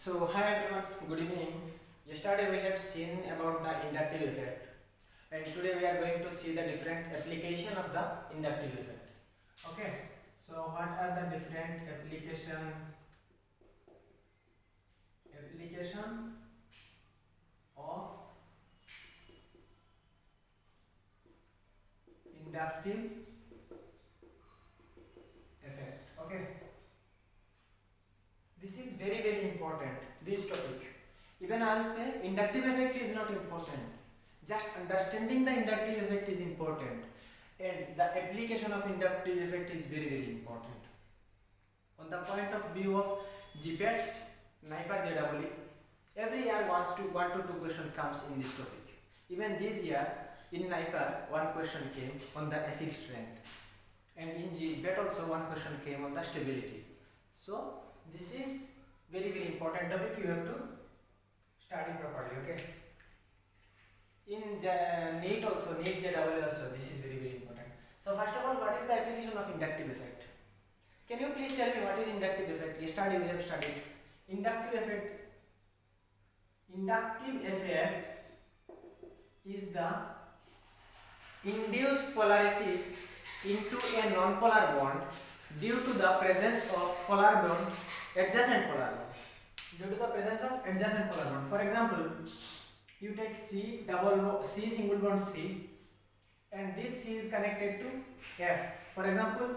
So hi everyone, good evening. Yesterday we have seen about the inductive effect, and today we are going to see the different application of the inductive effect. Okay, so what are the different application of inductive effect? Okay, this is very important, this topic. Even I'll say inductive effect is not important. Just understanding the inductive effect is important, and the application of inductive effect is very important. On the point of view of GPAT, NIPA JEE, every year one to two question comes in this topic. Even this year in NIPA one question came on the acid strength, and in GPAT also one question came on the stability. So this is very important topic, you have to study properly. Okay, in NEET also, NEET JEE also, this is very important. So first of all, what is the application of inductive effect? Can you please tell me what is inductive effect? Yesterday we have studied inductive effect. Inductive effect is the induced polarity into a non-polar bond due to the presence of polar bond, adjacent polar bond. Due to the presence of adjacent polar bond. For example, you take C single bond C, and this C is connected to F. For example,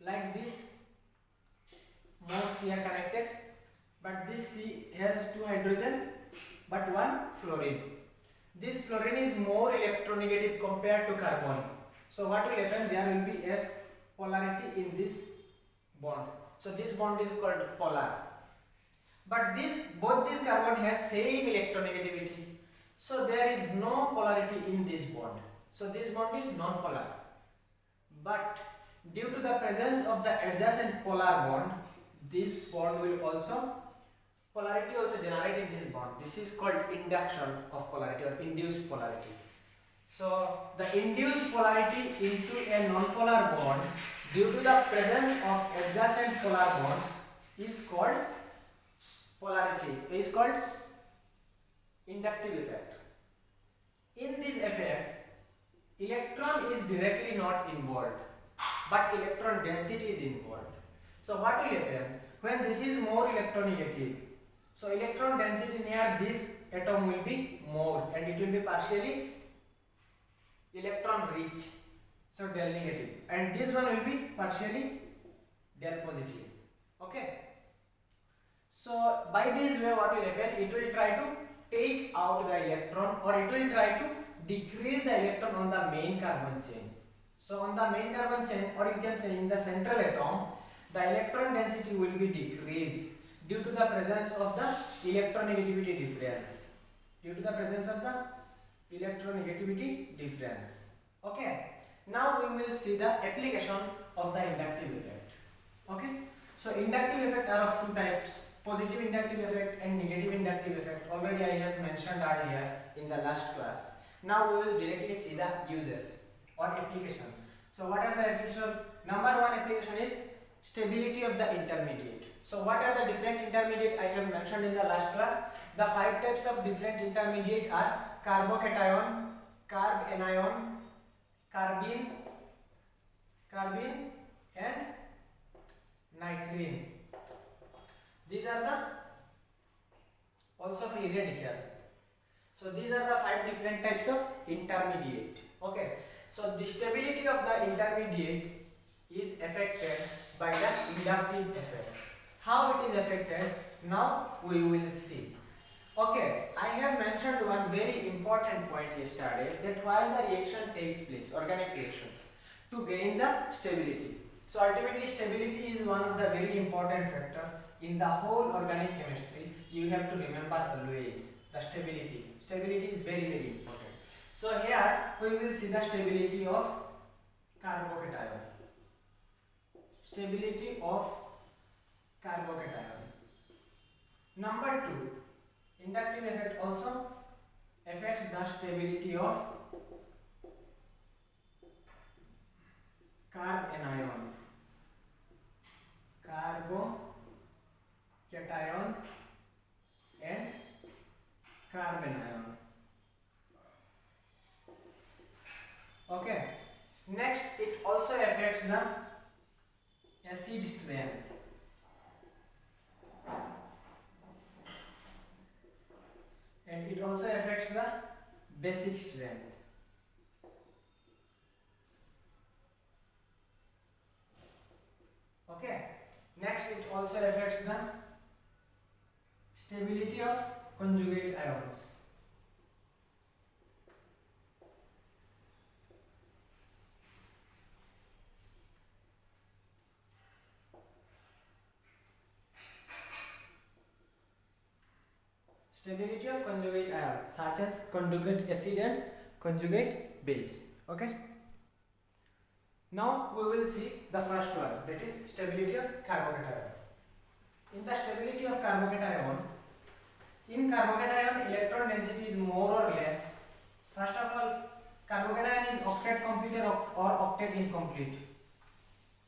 like this, more C are connected, but this C has two hydrogen but one fluorine. This fluorine is more electronegative compared to carbon. So what will happen? There will be a polarity in this bond. So this bond is called polar. But both this carbon has same electronegativity. So there is no polarity in this bond. So this bond is non-polar. But due to the presence of the adjacent polar bond, this bond will also polarity also generate in this bond. This is called induction of polarity or induced polarity. So the induced polarity into a non-polar bond due to the presence of adjacent polar bond is called polarity, is called inductive effect. In this effect, electron is directly not involved, but electron density is involved. So what will happen when this is more electronegative? So electron density near this atom will be more, and it will be partially electron rich, so del negative, and this one will be partially del positive. Okay, so by this way what will happen, it will try to take out the electron, or it will try to decrease the electron on the main carbon chain. So on the main carbon chain, or you can say in the central atom, the electron density will be decreased due to the presence of the electronegativity difference. Due to the presence of the electronegativity difference. Okay. Now we will see the application of the inductive effect. Okay. So inductive effect are of two types: positive inductive effect and negative inductive effect. Already I have mentioned earlier in the last class. Now we will directly see the uses or application. So what are the application? Number one application is stability of the intermediate. So what are the different intermediate I have mentioned in the last class? The five types of different intermediate are carbocation, carbanion, carbene, and nitrene. These are the also free radical. So these are the five different types of intermediate. Okay. So the stability of the intermediate is affected by the inductive effect. How it is affected? Now we will see. Okay, I have mentioned one very important point yesterday, that why the reaction takes place, organic reaction, to gain the stability. So ultimately stability is one of the very important factor in the whole organic chemistry. You have to remember always the stability. Stability is very important. So here we will see the stability of carbocation. Stability of carbocation. Number two, inductive effect also affects the stability of carbanion. Carbocation. basic strength. Okay. Next, it also affects the stability of conjugate ions. Stability of conjugate ions such as conjugate acid and conjugate base. Okay. Now we will see the first one, that is stability of carbonate ion. In the stability of carbonate ion, in carbonate ion electron density is more or less. First of all, carbonate ion is octet complete or octet incomplete.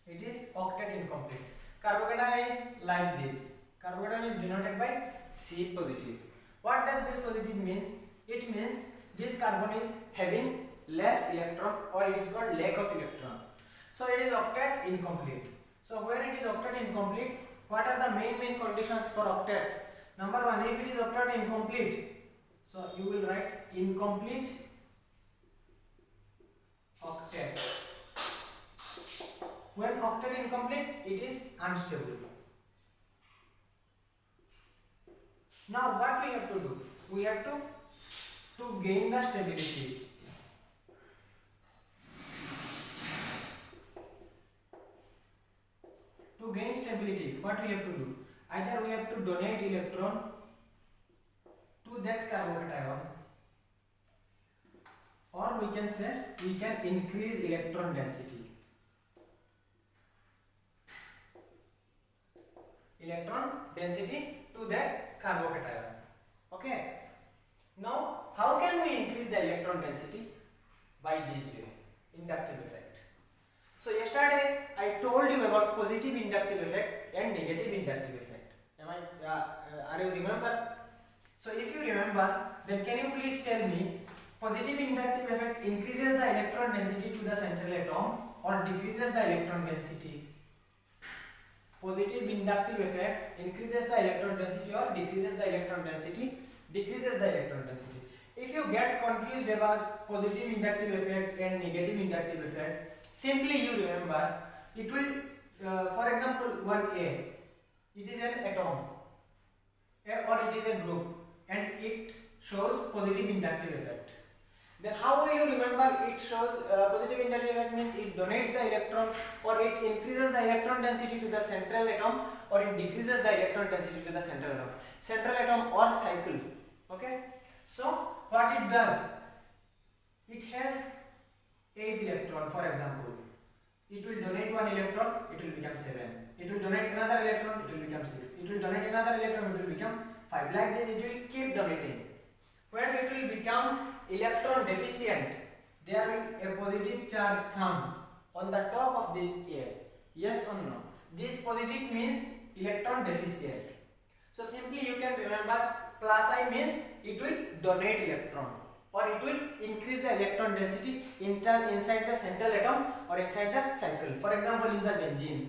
It is octet incomplete. Carbonate ion is like this. Carbonate ion is denoted by C positive. What does this positive means? It means this carbon is having less electron, or it is called lack of electron. So it is octet incomplete. So when it is octet incomplete, what are the main conditions for octet? Number one, if it is octet incomplete, so you will write incomplete octet. When octet incomplete, it is unstable. Now what we have to do? We have to gain the stability. To gain stability, what we have to do? Either we have to donate electron to that carbonate ion, or we can say we can increase electron density. Electron density to that carbonate ion. Okay. Now, how can we increase the electron density? By this way, inductive effect. So yesterday I told you about positive inductive effect and negative inductive effect. Are you remember? So if you remember, then can you please tell me, positive inductive effect increases the electron density to the central atom or decreases the electron density? Positive inductive effect increases the electron density or decreases the electron density? Decreases the electron density. If you get confused about positive inductive effect and negative inductive effect, simply you remember, it will, for example, 1A, it is an atom or it is a group and it shows positive inductive effect. Then how will you remember it shows positive inductive effect? Means it donates the electron, or it increases the electron density to the central atom, or it decreases the electron density to the central atom or cycle. Okay. So what it does, it has 8 electron, for example. It will donate 1 electron, it will become 7. It will donate another electron, it will become 6. It will donate another electron, it will become 5. Like this, it will keep donating. When it will become electron deficient, there will a positive charge come on the top of this air. Yes or no? This positive means electron deficient. So simply you can remember, plus I means it will donate electron, or it will increase the electron density inside the central atom or inside the cycle. For example, in the benzene,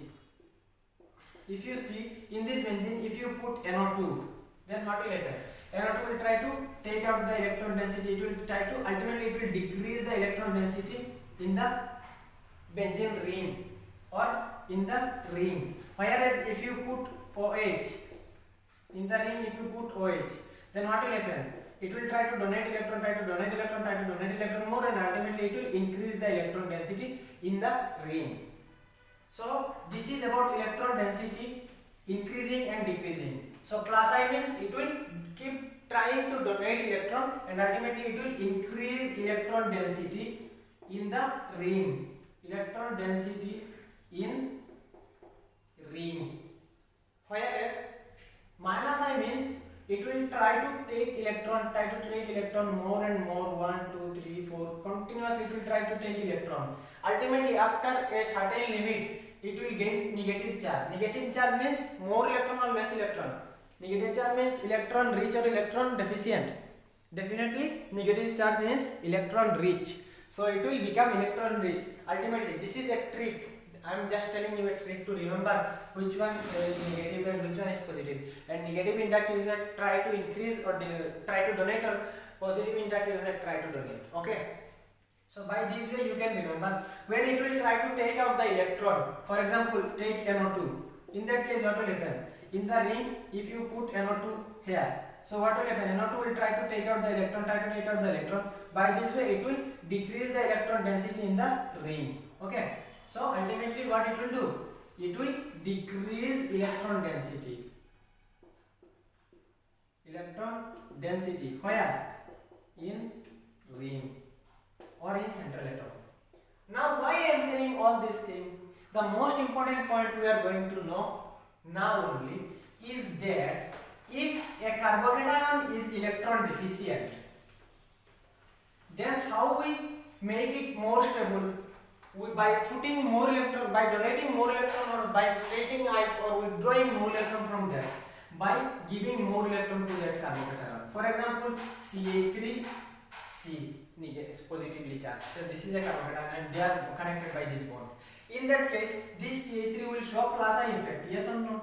if you see in this benzene, if you put NO2, then what will happen? NO2 will try to take out the electron density. It will try to, ultimately it will decrease the electron density in the benzene ring or in the ring. Whereas if you put OH in the ring, if you put OH, then what will happen? It will try to donate electron, try to donate electron, try to donate electron more, and ultimately it will increase the electron density in the ring. So this is about electron density increasing and decreasing. So plus I means it will keep trying to donate electron, and ultimately it will increase electron density in the ring. Electron density in ring. Whereas minus I means it will try to take electron more and more, 1, 2, 3, 4, continuously it will try to take electron. Ultimately after a certain limit, it will gain negative charge. Negative charge means more electron or less electron. Negative charge means electron rich or electron deficient. Definitely negative charge means electron rich. So it will become electron rich. Ultimately this is a trick. I am just telling you a trick to remember which one is negative and which one is positive. And negative inductive effect try to increase or try to donate or positive interactive effect try to donate. Okay. So by this way you can remember when it will try to take out the electron. For example, take NO2. In that case, what will happen? In the ring, if you put NO2 here, so what will happen? NO2 will try to take out the electron, By this way, it will decrease the electron density in the ring. Okay. So ultimately, what it will do? It will decrease electron density. Electron density where? In ring or in central atom. Now, why I am telling all these things? The most important point we are going to know now only is that if a carbocation is electron deficient, then how we make it more stable? By putting more electron, by donating more electron, or by taking out or withdrawing more electron from that, by giving more electron to that carbocation. For example, CH3C positively charged. So this is a carbocation and they are connected by this bond. In that case, this CH3 will show plus I effect. Yes or no?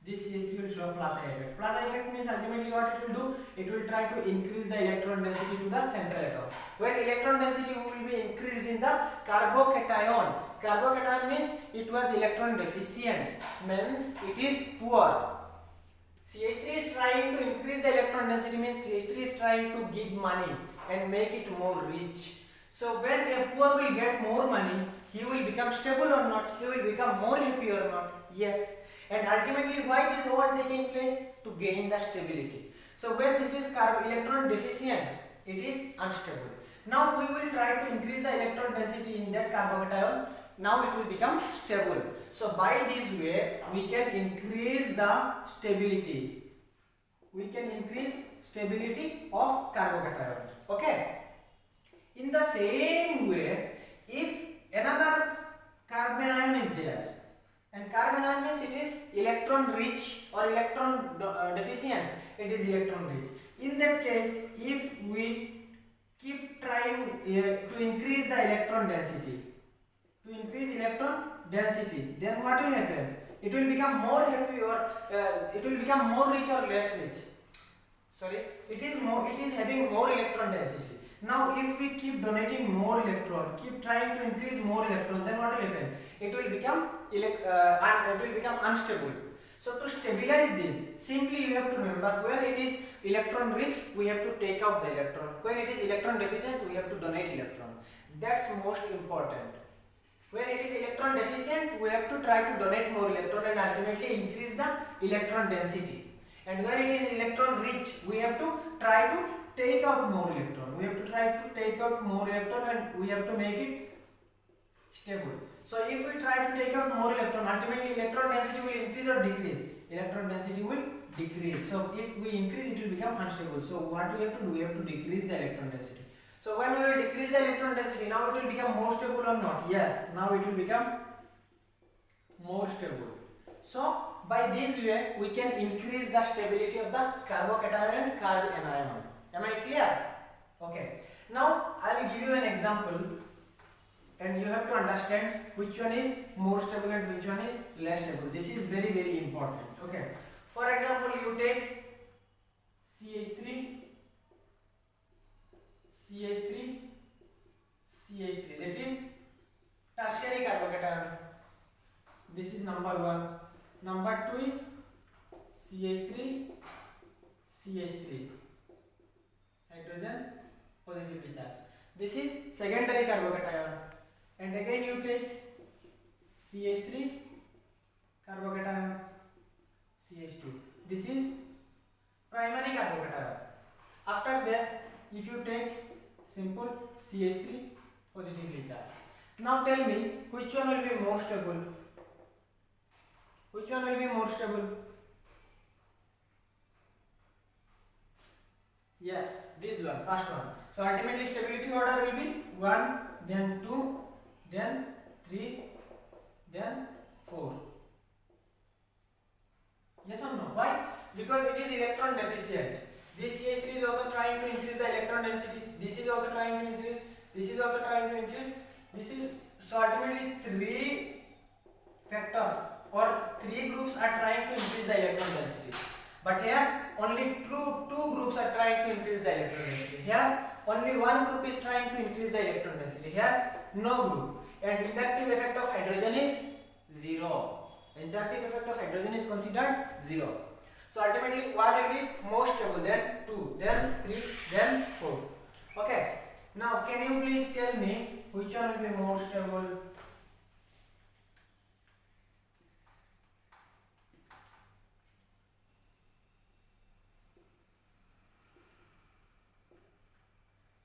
This CH3 will show plus I effect. Plus I effect means ultimately what it will do? It will try to increase the electron density to the central atom. When electron density will be increased in the carbocation. Carbocation means it was electron deficient. Means it is poor. CH3 is trying to increase the electron density means CH3 is trying to give money and make it more rich. So when a poor will get more money, he will become stable or not? He will become more happy or not? Yes. And ultimately, why this all taking place? To gain the stability. So when this is electron deficient, it is unstable. Now we will try to increase the electron density in that carbocation. Now it will become stable. So by this way, we can increase the stability. We can increase stability of carbocation. Okay. In the same way, if another carbon ion is there, and carbon ion means it is electron rich or electron deficient, it is electron rich. In that case, if we keep trying to increase the electron density, then what will happen? It will become more happy or it will become more rich or less rich. Sorry, it is having more electron density. Now if we keep donating more electron, keep trying to increase more electron, then what will happen? It will become unstable. So to stabilize this, simply you have to remember, when it is electron rich, we have to take out the electron. When it is electron deficient, we have to donate electron. That's most important. When it is electron deficient, we have to try to donate more electron and ultimately increase the electron density. And when it is electron rich, we have to try to take out more electron. And we have to make it stable. So if we try to take out more electron, ultimately electron density will increase or decrease? Electron density will decrease. So if we increase, it will become unstable. So what we have to do? We have to decrease the electron density. So when we will decrease the electron density, now it will become more stable or not? Yes, now it will become more stable. So by this way, we can increase the stability of the carbocation and carbanion. Am I clear? Okay. Now I will give you an example, and you have to understand which one is more stable and which one is less stable. This is very, very important. Okay. For example, you take CH3, that is tertiary carbocation. This is number 1. Number 2 is CH3, hydrogen positively charged. This is secondary carbocation. And again you take CH3 carbocation, CH2. This is primary carbocation. After that, if you take simple CH3 positively charged. Now tell me, which one will be more stable? Which one will be more stable? Yes, this one, first one. So ultimately stability order will be 1, then 2, then 3, then 4. Yes or no? Why? Because it is electron deficient. This CH3 is also trying to increase the electron density. This is also trying to increase. This is also trying to increase. This is, so ultimately 3 factor or 3 groups are trying to increase the electron density. But here only two groups are trying to increase the electron density. Here only one group is trying to increase the electron density. Here no group. And inductive effect of hydrogen is 0. Inductive effect of hydrogen is considered 0. So ultimately 1 will be more stable, then 2, then 3, then 4. Okay. Now can you please tell me which one will be more stable?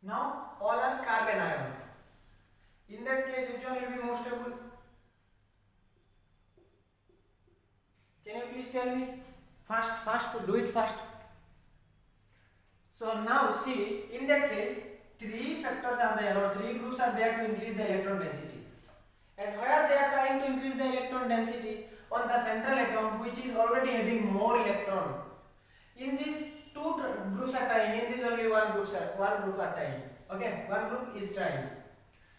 Now all are carbon ion. In that case, which one will be more stable? Can you please tell me? Fast, do it fast. So now see, in that case, 3 factors are there or 3 groups are there to increase the electron density. And where they are trying to increase the electron density? On the central atom, which is already having more electron. In these 2 groups are trying, in this only one group are trying. Okay, one group is trying.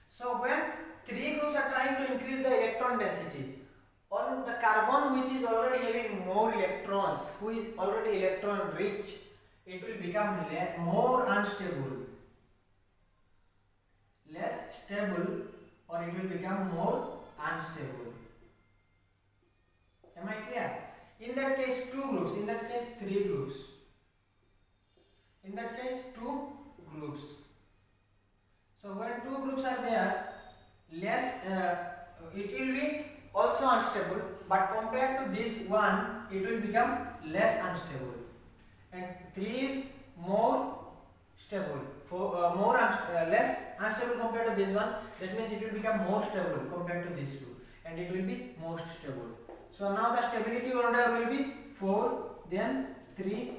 So when 3 groups are trying to increase the electron density, on the carbon which is already having more electrons, who is already electron rich, it will become more unstable, less stable, or it will become more unstable. Am I clear? In that case 2 groups, in that case 3 groups, in that case 2 groups. So when 2 groups are there, less it will be also unstable, but compared to this one, it will become less unstable. And 3 is more stable, less unstable compared to this one. That means it will become more stable compared to these 2, and it will be most stable. So now the stability order will be 4, then 3,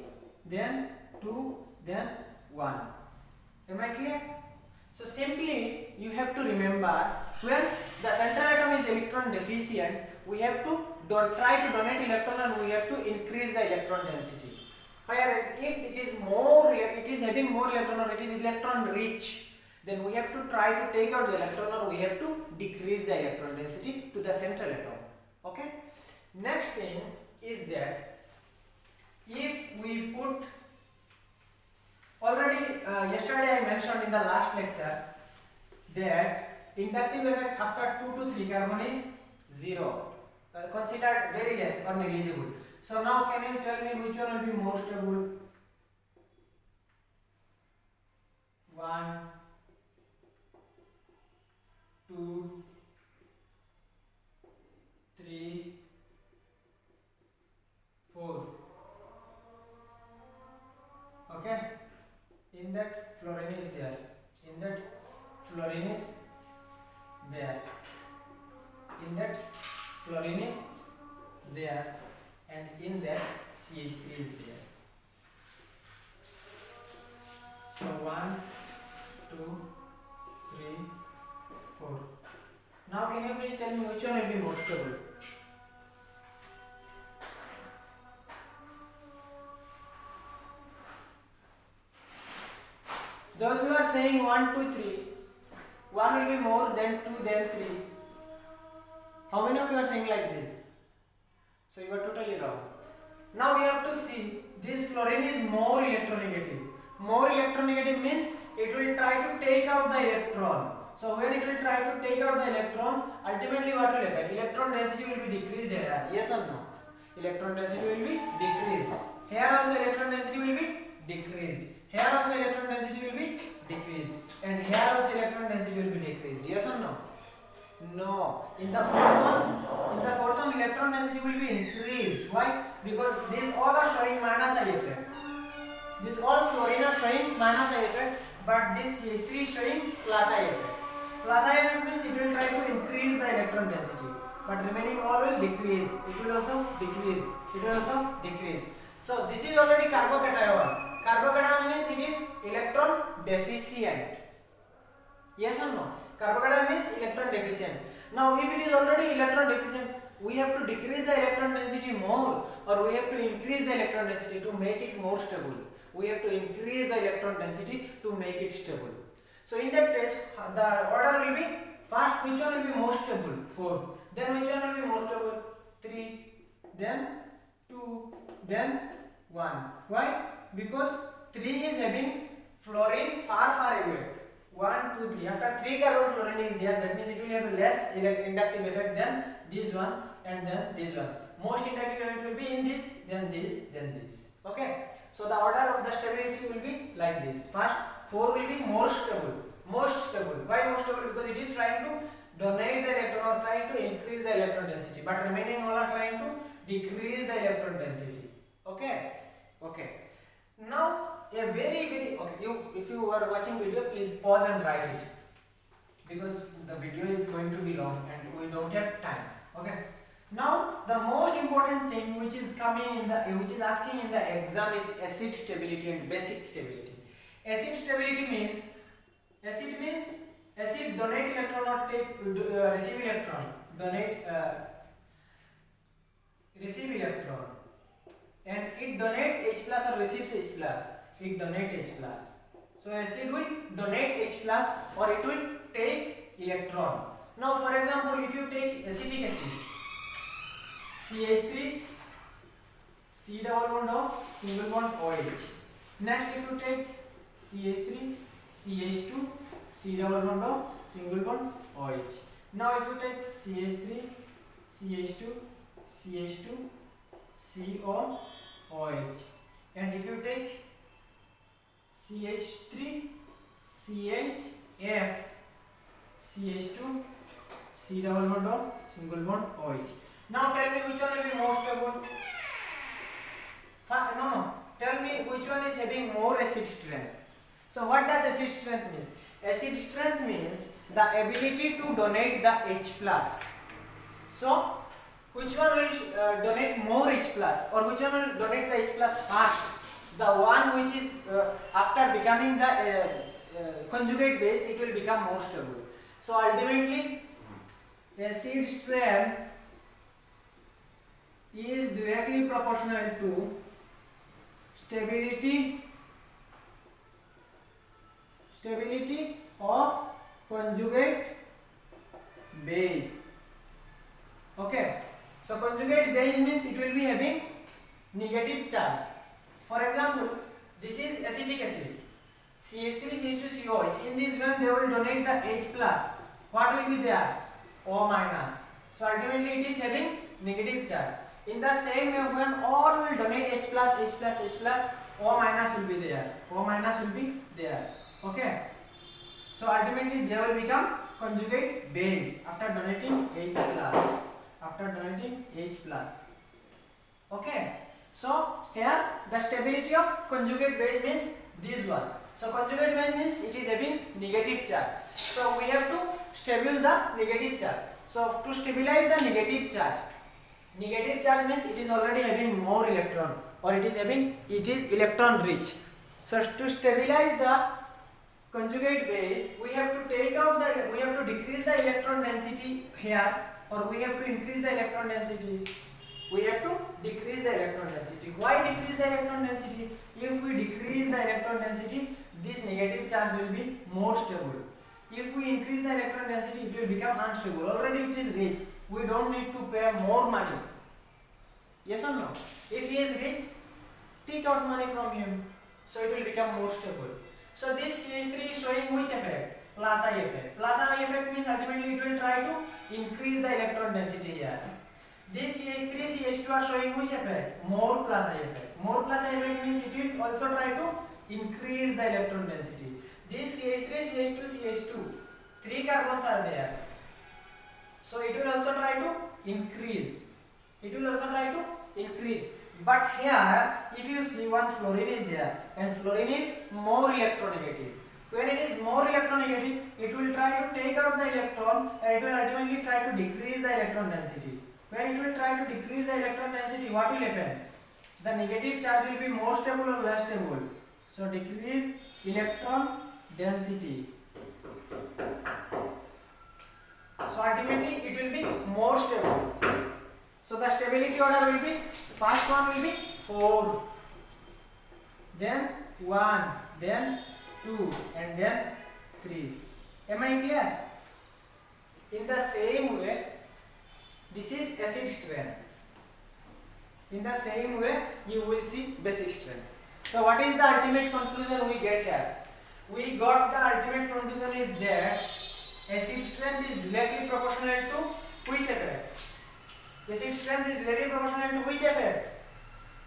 then 2, then 1. Am I clear? So simply you have to remember, when the central atom is electron deficient, we have to try to donate electron and we have to increase the electron density. Whereas if it is having more electron or it is electron rich, then we have to try to take out the electron or we have to decrease the electron density to the central atom. Okay. Next thing is that if we put, already yesterday I mentioned in the last lecture that inductive effect after 2 to 3 carbon is 0, considered very less or negligible. So now can you tell me which one will be more stable? 1, 2, 3, 4. Okay. In that fluorine is there. In that fluorine is there. In that fluorine is there. And in that CH3 is there. So 1, 2, 3, 4. Now can you please tell me which one will be more stable? Those who are saying 1, 2, 3, 1 will be more, then 2, then 3. How many of you are saying like this? So you are totally wrong. Now we have to see, this fluorine is more electronegative. More electronegative means it will try to take out the electron. So when it will try to take out the electron, ultimately what will happen? Electron density will be decreased here. Yes or no? Electron density will be decreased. Here also electron density will be decreased. Here also electron density will be decreased. And here also electron density will be decreased. Yes or no? No. In the fourth one electron density will be increased. Why? Because these all are showing minus I effect. These all fluorine are showing minus I effect, but this CH3 is showing plus I effect. Plus I effect means it will try to increase the electron density, but remaining all will decrease. It will also decrease. It will also decrease. So this is already carbocation. Carbocation means it is electron deficient. Yes or no? Carbocation means electron deficient. Now if it is already electron deficient, we have to decrease the electron density more, or we have to increase the electron density to make it more stable. We have to increase the electron density to make it stable. So in that case, the order will be, first which one will be more stable? 4. Then which one will be more stable? 3. Then 2. Then 1. Why? Because 3 is having fluorine far away. 1, 2, 3. After 3 carbon fluorine is there, that means it will have less inductive effect than this one and then this one. Most inductive effect will be in this, then this, then this. Okay. So the order of the stability will be like this. First, 4 will be more stable. Most stable. Why most stable? Because it is trying to donate the electron or trying to increase the electron density, but remaining all are trying to decrease the electron density. Okay. Okay. Now a very okay. If you are watching video, please pause and write it, because the video is going to be long and we don't have time. Okay. Now the most important thing which is asking in the exam is acid stability and basic stability. Acid stability means acid donate electron or receive electron, receive electron, and it donates H plus or receives H plus. It donates H plus. So acid will donate H plus or it will take electron. Now for example, if you take acetic acid, CH3, C double bond O, single bond OH. Next, if you take CH3, CH2, C double bond O, single bond OH. Now if you take CH3, CH2, CH2, CO, OH, and if you take CH3, CHF, CH2, C double bond O, single bond OH. Now tell me which one will be more stable. No. Tell me which one is having more acid strength. So what does acid strength means? Acid strength means the ability to donate the H plus. So which one will donate more H plus, or which one will donate the H plus fast? The one which is after becoming the conjugate base, it will become more stable. So ultimately acid strength is directly proportional to stability of conjugate base. Okay. So conjugate base means it will be having negative charge. For example, this is acetic acid, CH3, CH2, COH. In this one, they will donate the H plus. What will be there? O minus. So ultimately, it is having negative charge. In the same way, when all will donate H plus, H plus, H plus, O minus will be there. O minus will be there. Okay. So ultimately, they will become conjugate base after donating H plus. Okay. So here the stability of conjugate base means this one. So conjugate base means it is having negative charge. So we have to stabilize the negative charge. So to stabilize the negative charge means it is already having more electron, or it is electron rich. So to stabilize the conjugate base, we have to decrease the electron density here, or we have to increase the electron density. We have to decrease the electron density. Why decrease the electron density? If we decrease the electron density, this negative charge will be more stable. If we increase the electron density, it will become unstable. Already it is rich. We don't need to pay more money. Yes or no? If he is rich, take out money from him. So it will become more stable. So this CH3 is showing which effect? Plus I effect. Plus I effect means ultimately it will try to increase the electron density here. This CH3, CH2 are showing which effect? More plus I effect. More plus I effect means it will also try to increase the electron density. This CH3, CH2, CH2, 3 carbons are there. So it will also try to increase. But here, if you see one fluorine is there, and fluorine is more electronegative. When it is more electronegative, it will try to take out the electron, and it will ultimately try to decrease the electron density. When it will try to decrease the electron density, what will happen? The negative charge will be more stable or less stable. So decrease electron density. So ultimately it will be more stable. So the stability order will be, first one will be 4, then 1, then 2, and then 3. Am I clear? In the same way, this is acid strength. In the same way, you will see basic strength. So what is the ultimate conclusion we get here? We got the ultimate conclusion is that acid strength is directly proportional to which effect? Acid strength is directly proportional to which effect?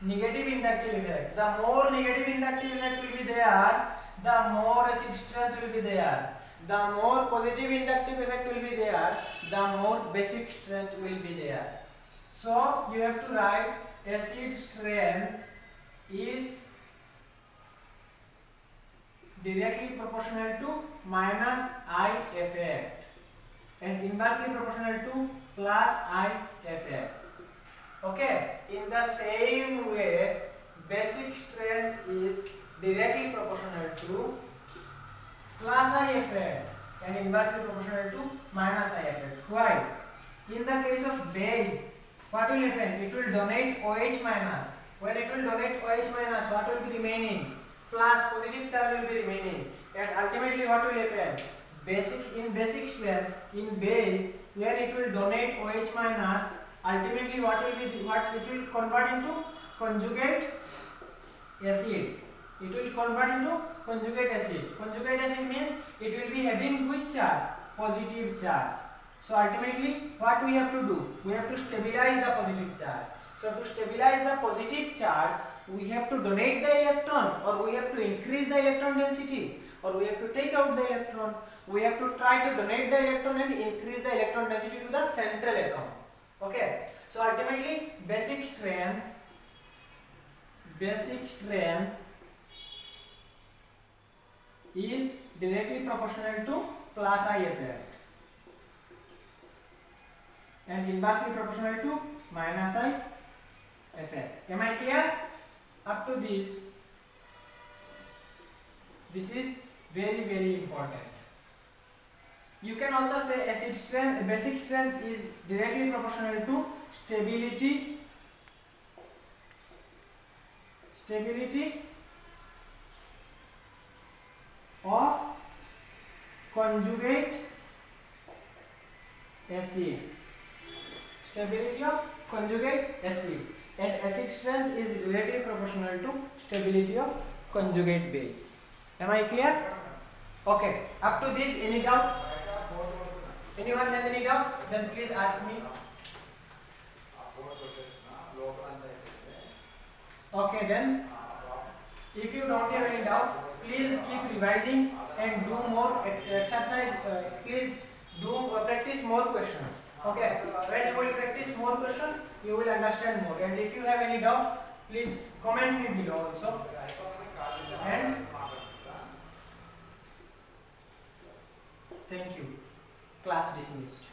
Negative inductive effect. The more negative inductive effect will be there, the more acid strength will be there. The more positive inductive effect will be there, the more basic strength will be there. So you have to write acid strength is directly proportional to minus I effect and inversely proportional to plus I effect. Okay, in the same way, basic strength is directly proportional to plus I effect and inversely proportional to minus I effect. Why? In the case of base, what will happen? It will donate OH minus. When it will donate OH minus, what will be remaining? Plus positive charge will be remaining. And ultimately, what will happen? In basic strength, in base, when it will donate OH minus, ultimately what it will convert into conjugate acid. It will convert into conjugate acid. Conjugate acid means it will be having which charge? Positive charge. So ultimately what we have to do? We have to stabilize the positive charge. So to stabilize the positive charge, we have to donate the electron, or we have to increase the electron density, or we have to take out the electron. We have to try to donate the electron and increase the electron density to the central atom. Okay. So ultimately basic strength is directly proportional to plus I effect and inversely proportional to minus I effect. Am I clear? Up to this is very important. You can also say acid strength, basic strength is directly proportional to stability of conjugate acid. Stability of conjugate acid, and acid strength is directly proportional to stability of conjugate base. Am I clear? Okay. Up to this, any doubt? Anyone has any doubt? Then please ask me. Okay, then if you don't have any doubt, please keep revising and do more exercise. Please do practice more questions. Okay, when you will practice more questions, you will understand more. And if you have any doubt, please comment me below also. And thank you. Class dismissed.